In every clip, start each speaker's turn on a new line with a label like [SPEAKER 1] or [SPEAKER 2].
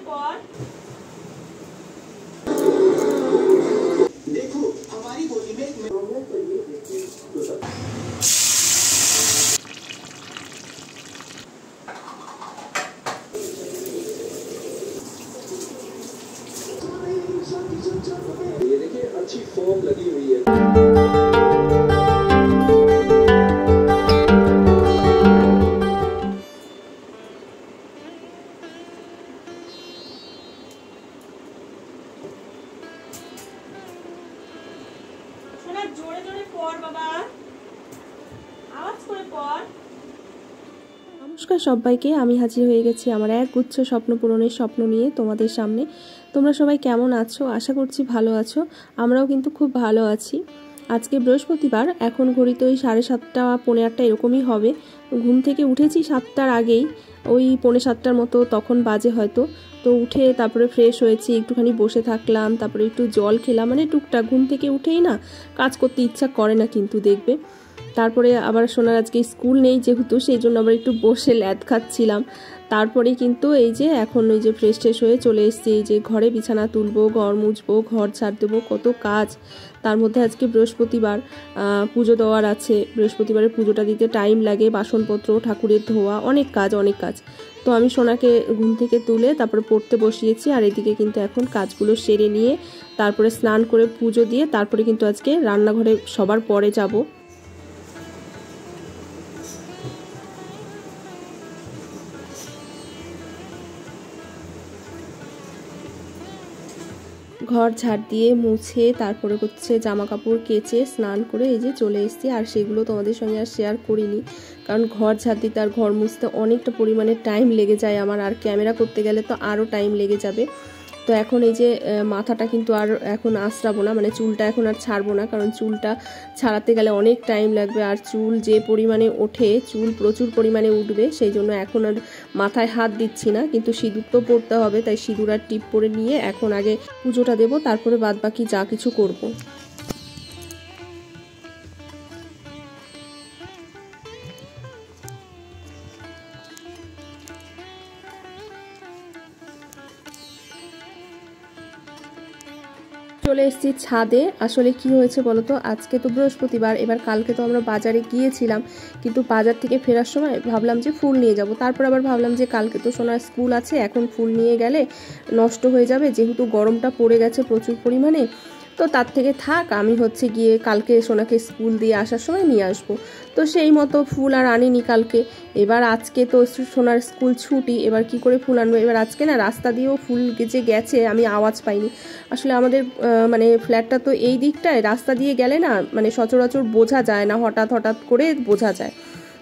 [SPEAKER 1] পর
[SPEAKER 2] देखो हमारी बोली में ये देखिए अच्छी फॉर्म लगी हुई है।
[SPEAKER 1] জোরে জোরে পড় বাবা, আওয়াজ করে পড়।
[SPEAKER 3] নমস্কার সবাইকে, আমি হাজির হয়ে গেছি আমার এক গুচ্ছ স্বপ্ন পূরণের স্বপ্ন নিয়ে তোমাদের সামনে। তোমরা সবাই কেমন আছো? আশা করছি ভালো আছো। আমরাও কিন্তু খুব ভালো আছি। আজকে বৃহস্পতিবার, এখন ঘড়িতে ওই 7:30 পৌনে 8 এরকমই হবে। ঘুম থেকে উঠেছি 7টার আগেই, ওই পৌনে 7টার মতো তখন বাজে হয়তো। তো উঠে তারপরে ফ্রেশ হয়েছি, একটুখানি বসে থাকলাম, তারপরে একটু জল খেলাম। মানে টুকটাক ঘুম থেকে উঠেই না কাজ করতে ইচ্ছা করে না কিন্তু দেখবে। তারপরে আবার সোনার আজকে স্কুল নেই যেহেতু, সেই জন্য আবার একটু বসে ল্যাদ খাচ্ছিলাম। তারপরে কিন্তু এই যে এখন ওই যে ফ্রেশ ট্রেশ হয়ে চলে এসেছি, এই যে ঘরে বিছানা তুলবো, ঘর মুছবো, ঘর ঝাড় দেবো, কত কাজ। তার মধ্যে আজকে বৃহস্পতিবার, পুজো দেওয়ার আছে। বৃহস্পতিবারের পুজোটা দিতে টাইম লাগে, বাসনপত্র, ঠাকুরের ধোয়া, অনেক কাজ অনেক কাজ। তো আমি সোনাকে ঘুম থেকে তুলে তারপরে পড়তে বসিয়েছি। আর এদিকে কিন্তু এখন কাজগুলো সেরে নিয়ে তারপরে স্নান করে পুজো দিয়ে তারপরে কিন্তু আজকে রান্নাঘরে সবার পরে যাব। ঘর ঝাড় দিয়ে মুছে তারপরে হচ্ছে জামা কাপড় কেচে স্নান করে এই যে চলে এসেছি। আর সেগুলো তোমাদের সঙ্গে আর শেয়ার করিনি, কারণ ঘর ঝাড় দিতে আর ঘর মুছতে অনেকটা পরিমাণে টাইম লেগে যায় আমার, আর ক্যামেরা করতে গেলে তো আরও টাইম লেগে যাবে। তো এখন এই যে মাথাটা কিন্তু আর এখন আঁচড়াবো না, মানে চুলটা এখন আর ছাড়বো না, কারণ চুলটা ছাড়াতে গেলে অনেক টাইম লাগবে। আর চুল যে পরিমাণে ওঠে, চুল প্রচুর পরিমাণে উঠবে, সেই জন্য এখন আর মাথায় হাত দিচ্ছি না। কিন্তু সিঁদুর তো পরতে হবে, তাই সিঁদুর আর টিপ পরে নিয়ে এখন আগে পুজোটা দেবো, তারপরে বাদবাকি যা কিছু করবো। চলে এসেছি ছাদে। আসলে কি হয়েছে বলো তো, আজকে তো বৃহস্পতিবার, এবার কালকে তো আমরা বাজারে গিয়েছিলাম, কিন্তু বাজার থেকে ফেরার সময় ভাবলাম যে ফুল নিয়ে যাব। তারপর আবার ভাবলাম যে কালকে তো সোনার স্কুল আছে, এখন ফুল নিয়ে গেলে নষ্ট হয়ে যাবে, যেহেতু গরমটা পড়ে গেছে প্রচুর পরিমাণে। তো তার থেকে থাক, আমি হচ্ছে গিয়ে কালকে সোনাকে স্কুল দিয়ে আসার সময় নিয়ে আসবো। তো সেই মতো ফুল আর আনিনি কালকে। এবার আজকে তো সোনার স্কুল ছুটি, এবার কি করে ফুল আনবো। এবার আজকে না রাস্তা দিয়েও ফুল যে গেছে আমি আওয়াজ পাইনি। আসলে আমাদের মানে ফ্ল্যাটটা তো এই দিকটায়, রাস্তা দিয়ে গেলে না মানে সচরাচর বোঝা যায় না, হঠাৎ হঠাৎ করে বোঝা যায়।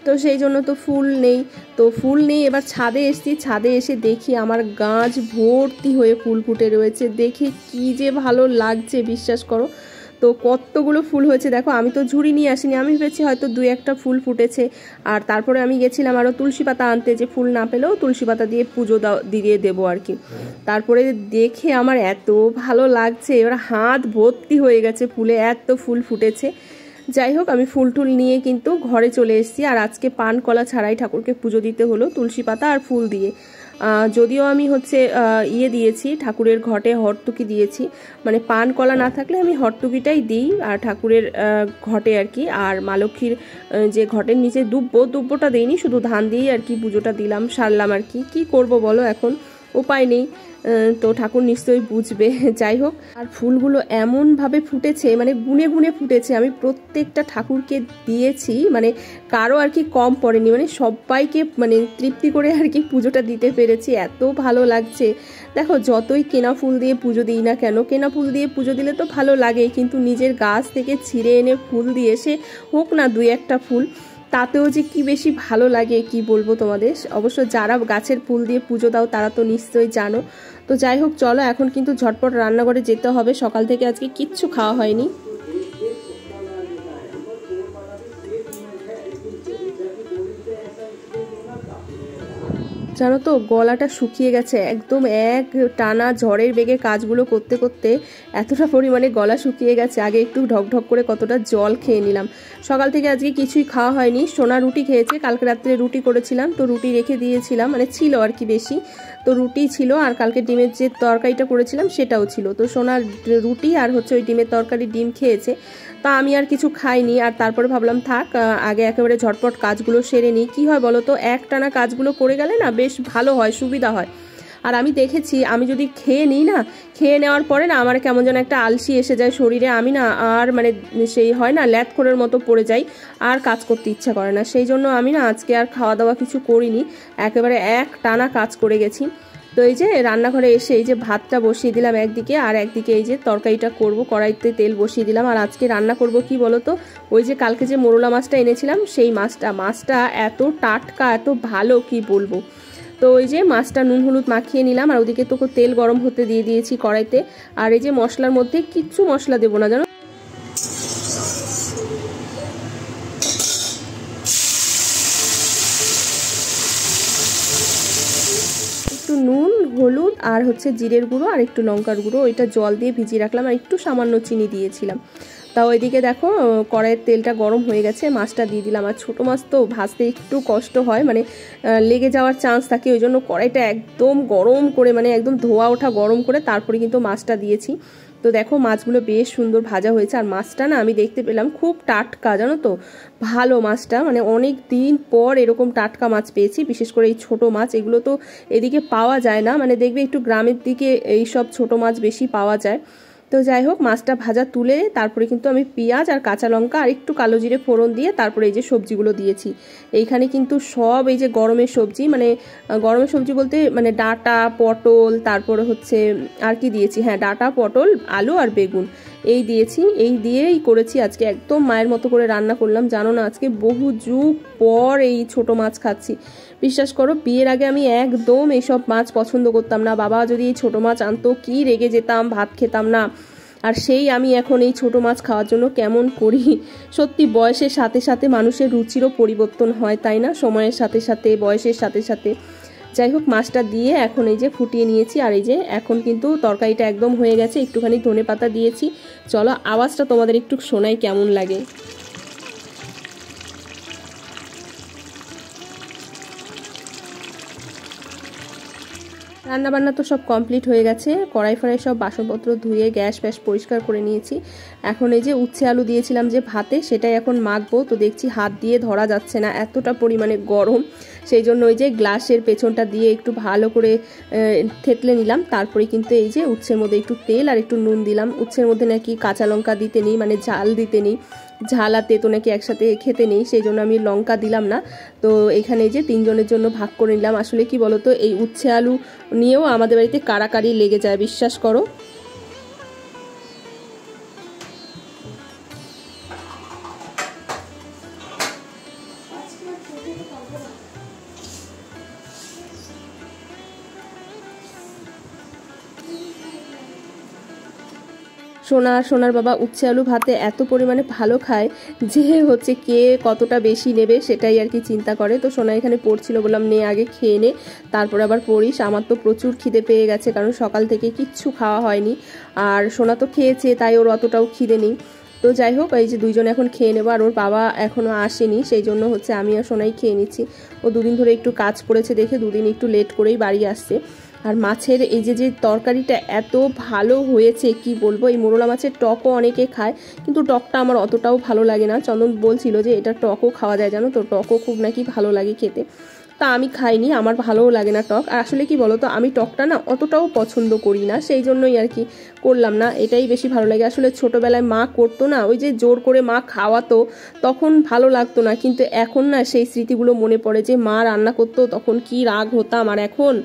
[SPEAKER 3] তো সেই জন্য তো ফুল নেই। তো ফুল নেই, এবার ছাদে এসেছি। ছাদে এসে দেখি আমার গাছ ভর্তি হয়ে ফুল ফুটে রয়েছে, দেখে কি যে ভালো লাগছে বিশ্বাস করো। তো কতগুলো ফুল হয়েছে দেখো। আমি তো ঝুড়ি নিয়ে আসিনি, আমি ভেবেছি হয়তো 2-1টা ফুল ফুটেছে। আর তারপরে আমি গেছিলাম আরও তুলসী পাতা আনতে, যে ফুল না পেলেও তুলসী পাতা দিয়ে পুজো দিয়ে দেবো আর কি। তারপরে দেখে আমার এত ভালো লাগছে, এবার হাত ভর্তি হয়ে গেছে ফুলে, এত ফুল ফুটেছে। যাই হোক, আমি ফুল টুল নিয়ে কিন্তু ঘরে চলে এসেছি। আর আজকে পান কলা ছাড়াই ঠাকুরকে পুজো দিতে হলো, তুলসী পাতা আর ফুল দিয়ে। যদিও আমি হচ্ছে দিয়েছি ঠাকুরের ঘটে, হরতুকি দিয়েছি। মানে পান কলা না থাকলে আমি হরতুকিটাই দিই আর ঠাকুরের ঘটে আর কি। আর মা লক্ষ্মীর যে ঘটের নিচে দুব্বটা দিইনি, শুধু ধান দিয়েই আর কি পুজোটা দিলাম, সারলাম আর কি। কি করব বলো, এখন উপায় নেই। তো ঠাকুর নিশ্চয়ই বুঝবে। যাই হোক, আর ফুলগুলো এমনভাবে ফুটেছে, মানে গুনে গুনে ফুটেছে। আমি প্রত্যেকটা ঠাকুরকে দিয়েছি, মানে কারো আর কি কম পড়েনি, মানে সবাইকে মানে তৃপ্তি করে আর কি পুজোটা দিতে পেরেছি। এত ভালো লাগছে। দেখো, যতই কেনা ফুল দিয়ে পুজো দিই না কেন, কেনা ফুল দিয়ে পুজো দিলে তো ভালো লাগেই, কিন্তু নিজের গাছ থেকে ছিঁড়ে এনে ফুল দিয়ে, সে হোক না 2-1টা ফুল, তাতেও যে কি বেশি ভালো লাগে কি বলবো তোমাদের। অবশ্য যারা গাছের ফুল দিয়ে পুজো দাও তারা তো নিশ্চয়ই জানো। তো যাই হোক, চলো এখন কিন্তু ঝটপট রান্নাঘরে যেতে হবে। সকাল থেকে আজকে কিচ্ছু খাওয়া হয়নি। জানো তো গলাটা শুকিয়ে গেছে একদম, এক টানা ঝড়ের বেগে কাজগুলো করতে করতে এতটা পরিমাণে গলা শুকিয়ে গেছে। আগে একটু ঢকঢক করে কতটা জল খেয়ে নিলাম। সকাল থেকে আজকে কিছুই খাওয়া হয়নি। সোনা রুটি খেয়েছে, কালকে রাত্রে রুটি করেছিলাম তো রুটি রেখে দিয়েছিলাম, মানে ছিল আর কি বেশি, তো রুটি ছিল আর কালকে ডিমের যে তরকারিটা করেছিলাম সেটাও ছিল। তো সোনার রুটি আর হচ্ছে ওই ডিমের তরকারি ডিম খেয়েছে, তা আমি আর কিছু খাইনি। আর তারপরে ভাবলাম থাক আগে একেবারে ঝটপট কাজগুলো সেরে নিই। কী হয় বলো তো, একটানা কাজগুলো করে গেলে না বেশ ভালো হয়, সুবিধা হয়। আর আমি দেখেছি আমি যদি খেয়ে নিই না, খেয়ে নেওয়ার পরে না আমার কেমন যেন একটা আলসি এসে যায় শরীরে, আমি না আর মানে সেই হয় না ল্যাথখোরের মতো পড়ে যাই, আর কাজ করতে ইচ্ছা করে না। সেই জন্য আমি না আজকে আর খাওয়া দাওয়া কিছু করিনি, একেবারে এক টানা কাজ করে গেছি। তো এই যে রান্নাঘরে এসে এই যে ভাতটা বসিয়ে দিলাম একদিকে, আর একদিকে এই যে তরকারিটা করব, কড়াইতে তেল বসিয়ে দিলাম। আর আজকে রান্না করব কি বলো তো, ওই যে কালকে যে মোরলা মাছটা এনেছিলাম সেই মাছটা এত টাটকা এত ভালো কি বলবো। তো ওই যে মাছটা নুন হলুদ মাখিয়ে নিলাম, আর ওদিকে তো তেল গরম হতে দিয়ে দিয়েছি কড়াইতে। আর এই যে মশলার মধ্যে কিচ্ছু মশলা দেবো না জানো, একটু নুন হলুদ আর হচ্ছে জিরের গুঁড়ো আর একটু লঙ্কার গুঁড়ো, ওইটা জল দিয়ে ভিজিয়ে রাখলাম, আর একটু সামান্য চিনি দিয়েছিলাম। তা ওইদিকে দেখো কড়াইয়ের তেলটা গরম হয়ে গেছে, মাছটা দিয়ে দিলাম। আর ছোটো মাছ তো ভাজতে একটু কষ্ট হয়, মানে লেগে যাওয়ার চান্স থাকে, ওই জন্য কড়াইটা একদম গরম করে, মানে একদম ধোয়া ওঠা গরম করে তারপরে কিন্তু মাছটা দিয়েছি। তো দেখো মাছগুলো বেশ সুন্দর ভাজা হয়েছে। আর মাছটা না আমি দেখতে পেলাম খুব টাটকা, জানো তো, ভালো মাছটা, মানে অনেক দিন পর এরকম টাটকা মাছ পেয়েছি। বিশেষ করে এই ছোটো মাছ, এগুলো তো এদিকে পাওয়া যায় না, মানে দেখবে একটু গ্রামের দিকে এইসব ছোটো মাছ বেশি পাওয়া যায়। তো যাই হোক মাছটা ভাজা তুলে তারপরে কিন্তু আমি পেঁয়াজ আর কাঁচা লঙ্কা আর একটু কালো জিরে ফোড়ন দিয়ে তারপরে এই যে সবজিগুলো দিয়েছি। এইখানে কিন্তু সব এই যে গরমের সবজি, মানে গরমের সবজি বলতে মানে ডাঁটা পটল, তারপরে হচ্ছে আর কি দিয়েছি, হ্যাঁ ডাঁটা পটল আলু আর বেগুন এই দিয়েছি, এই দিয়েই করেছি আজকে। একদম মায়ের মতো করে রান্না করলাম। জানো না আজকে বহু যুগ পর এই ছোট মাছ খাচ্ছি। বিশ্বাস করো বিয়ের আগে আমি একদম এইসব মাছ পছন্দ করতাম না। বাবা যদি এই ছোট মাছ আনতো কি রেগে যেতাম, ভাত খেতাম না। আর সেই আমি এখন এই ছোট মাছ খাওয়ার জন্য কেমন করি। সত্যি বয়সের সাথে সাথে মানুষের রুচিরও পরিবর্তন হয়, তাই না, সময়ের সাথে সাথে বয়সের সাথে সাথে। যাই হোক মাছটা দিয়ে এখন এই যে ফুটিয়ে নিয়েছি। আর এই যে এখন কিন্তু তরকারিটা একদম হয়ে গেছে, একটুখানি ধনেপাতা দিয়েছি। চলো আওয়াজটা তোমাদের একটু শোনাই কেমন লাগে। রান্নাবান্না তো সব কমপ্লিট হয়ে গেছে, কড়াই ফড়াই সব বাসনপত্র ধুয়ে গ্যাস ফ্যাস পরিষ্কার করে নিয়েছি। এখন এই যে উচ্ছে আলু দিয়েছিলাম যে ভাতে, সেটাই এখন মাখবো। তো দেখছি হাত দিয়ে ধরা যাচ্ছে না, এতটা পরিমাণে গরম। সেই জন্য ওই যে গ্লাসের পেছনটা দিয়ে একটু ভালো করে থেতলে নিলাম। তারপরে কিন্তু এই যে উচ্ছের মধ্যে একটু তেল আর একটু নুন দিলাম। উচ্ছের মধ্যে নাকি কাঁচা লঙ্কা দিতে নেই, মানে ঝাল দিতে নেই, ঝাল আর তেতো নাকি একসাথে খেতে নেই, সেই জন্য আমি লঙ্কা দিলাম না। তো এখানে যে তিনজনের জন্য ভাগ করে নিলাম। আসলে কি বলতো, এই উচ্ছে আলু নিয়েও আমাদের বাড়িতে কাড়াকাড়ি লেগে যায়, বিশ্বাস করো। সোনার বাবা উচ্ছে আলু ভাতে এত পরিমাণে ভালো খায় যে হচ্ছে কে কতটা বেশি নেবে সেটাই আর কি চিন্তা করে। তো সোনা এখানে পড়ছিল, বললাম নে আগে খেয়ে নে তারপর আবার পড়িস। আমার তো প্রচুর খিদে পেয়ে গেছে, কারণ সকাল থেকে কিচ্ছু খাওয়া হয়নি। আর সোনা তো খেয়েছে, তাই ওর অতটাও খিদে নেই। তো যাই হোক এই যে দুইজন এখন খেয়ে নেবো, আর ওর বাবা এখনও আসেনি, সেই জন্য হচ্ছে আমি আর সোনাই খেয়ে নিচ্ছি। ও দুদিন ধরে একটু কাজ পড়েছে দেখে দুদিন একটু লেট করেই বাড়ি আসছে। আর মাছের এই যে তরকারিটা এত ভালো হয়েছে কি বলবো। এই মোরলা মাছের টকও অনেকে খায়, কিন্তু টকটা আমার অতটাও ভালো লাগে না। চন্দন বলছিল যে এটা টকও খাওয়া যায়, জানো তো, টকও খুব নাকি ভালো লাগে খেতে। তা আমি খাইনি, আমার ভালোও লাগে না টক। আর আসলে কি বলো তো, আমি টকটা না অতটাও পছন্দ করি না, সেই জন্যই আর কি করলাম না। এটাই বেশি ভালো লাগে। আসলে ছোটোবেলায় মা করতো না, ওই যে জোর করে মা খাওয়াতো, তখন ভালো লাগতো না। কিন্তু এখন না সেই স্মৃতিগুলো মনে পড়ে যে মা রান্না করতো, তখন কি রাগ হতাম। আর এখন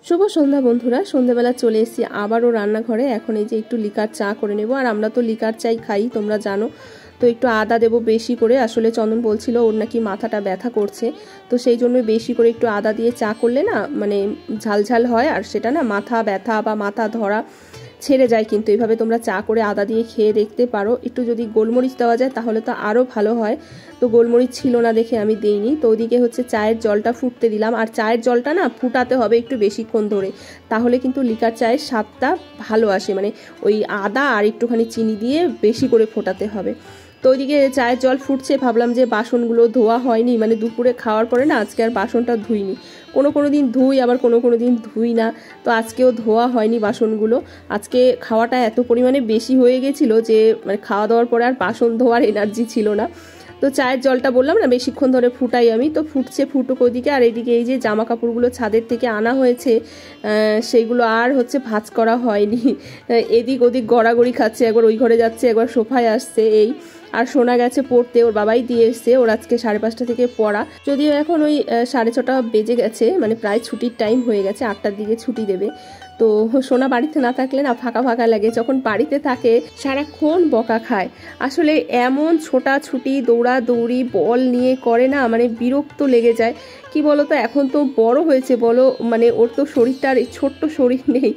[SPEAKER 3] শুভ সন্ধ্যা বন্ধুরা, সন্ধ্যাবেলা চলে এসেছি আবারও রান্নাঘরে। এখন এই যে একটু লিকার চা করে নেব। আর আমরা তো লিকার চাই খাই, তোমরা জানো। তো একটু আদা দেবো বেশি করে। আসলে চন্দন বলছিল ওর নাকি মাথাটা ব্যথা করছে, তো সেই জন্য বেশি করে একটু আদা দিয়ে চা করলে না মানে ঝালঝাল হয়, আর সেটা না মাথা ব্যথা বা মাথা ধরা ছেড়ে যায়। কিন্তু এইভাবে তোমরা চা করে আদা দিয়ে খেয়ে দেখতে পারো। একটু যদি গোলমরিচ দেওয়া যায় তাহলে তো আরও ভালো হয়, তো গোলমরিচ ছিল না দেখে আমি দিইনি। তো ওইদিকে হচ্ছে চায়ের জলটা ফুটতে দিলাম, আর চায়ের জলটা না ফুটাতে হবে একটু বেশিক্ষণ ধরে, তাহলে কিন্তু লিকার চায়ের স্বাদটা ভালো আসে। মানে ওই আদা আর একটুখানি চিনি দিয়ে বেশি করে ফোটাতে হবে। তো ওইদিকে চায়ের জল ফুটছে, ভাবলাম যে বাসনগুলো ধোয়া হয়নি, মানে দুপুরে খাওয়ার পরে না আজকে আর বাসনটা ধুইনি। কোনো দিন ধুই, আবার কোনো দিন ধুই না, তো আজকেও ধোয়া হয়নি বাসনগুলো। আজকে খাওয়াটা এত পরিমাণে বেশি হয়ে গেছিলো যে মানে খাওয়া দাওয়ার পরে আর বাসন ধোয়ার এনার্জি ছিল না। তো চায়ের জলটা বললাম না বেশিক্ষণ ধরে ফুটাই আমি, তো ফুটছে, ফুটুক ওইদিকে। আর এইদিকে এই যে জামা কাপড়গুলো ছাদের থেকে আনা হয়েছে, সেইগুলো আর হচ্ছে ভাঁজ করা হয়নি। এদিক ওদিক গড়াগড়ি খাচ্ছে, একবার ওই ঘরে যাচ্ছে, একবার সোফায় আসছে এই। আর সোনা গেছে পড়তে, ওর বাবাই দিয়ে এসছে, ওর আজকে 5:30 থেকে পড়া, যদিও এখন ওই 6:30 বেজে গেছে, মানে প্রায় ছুটির টাইম হয়ে গেছে, 8টার দিকে ছুটি দেবে। তো সোনা বাড়িতে না থাকলে না ফাঁকা ফাঁকা লাগে, যখন বাড়িতে থাকে সারাক্ষণ বকা খায়। আসলে এমন ছোটাছুটি দৌড়াদৌড়ি বল নিয়ে করে না, মানে বিরক্ত লেগে যায়। কি বলো তো, এখন তো বড় হয়েছে বলো, মানে ওর তো শরীরটা আর ছোট্ট শরীর নেই,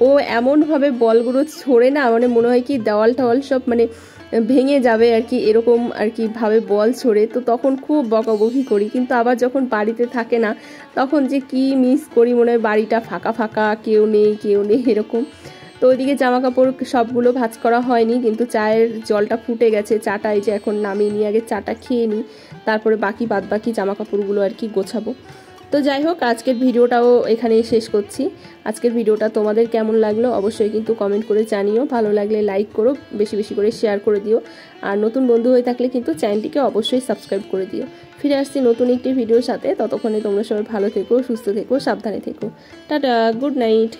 [SPEAKER 3] ও এমনভাবে বলগুলো ছোড়ে না, মানে মনে হয় কি দেওয়াল টাওয়াল সব মানে ভেঙে যাবে আর কি, এরকম আর কি ভাবে বল ছোড়ে। তো তখন খুব বকাবকি করি, কিন্তু আবার যখন বাড়িতে থাকে না তখন যে কি মিস করি, মনে হয় বাড়িটা ফাঁকা ফাঁকা, কেউ নেই এরকম। তো ওইদিকে জামা কাপড় সবগুলো ভাঁজ করা হয়নি, কিন্তু চায়ের জলটা ফুটে গেছে। চাটা এই যে এখন নামিয়ে নিয়ে আগে চাটা খেয়ে নিই, তারপরে বাদ বাকি জামা কাপড়গুলো আর কি গোছাবো। তো যাই হোক, আজকের ভিডিওটাও এখানেই শেষ করছি। আজকের ভিডিওটা তোমাদের কেমন লাগলো অবশ্যই কিন্তু কমেন্ট করে জানিও। ভালো লাগলে লাইক করো, বেশি করে শেয়ার করে দিও, আর নতুন বন্ধু হয়ে থাকলে কিন্তু চ্যানেলটিকে অবশ্যই সাবস্ক্রাইব করে দিও। ফিরে আসছি নতুন একটি ভিডিওর সাথে, ততক্ষণে তোমরা সবাই ভালো থেকো, সুস্থ থেকো, সাবধানে থেকো। Tata, good night.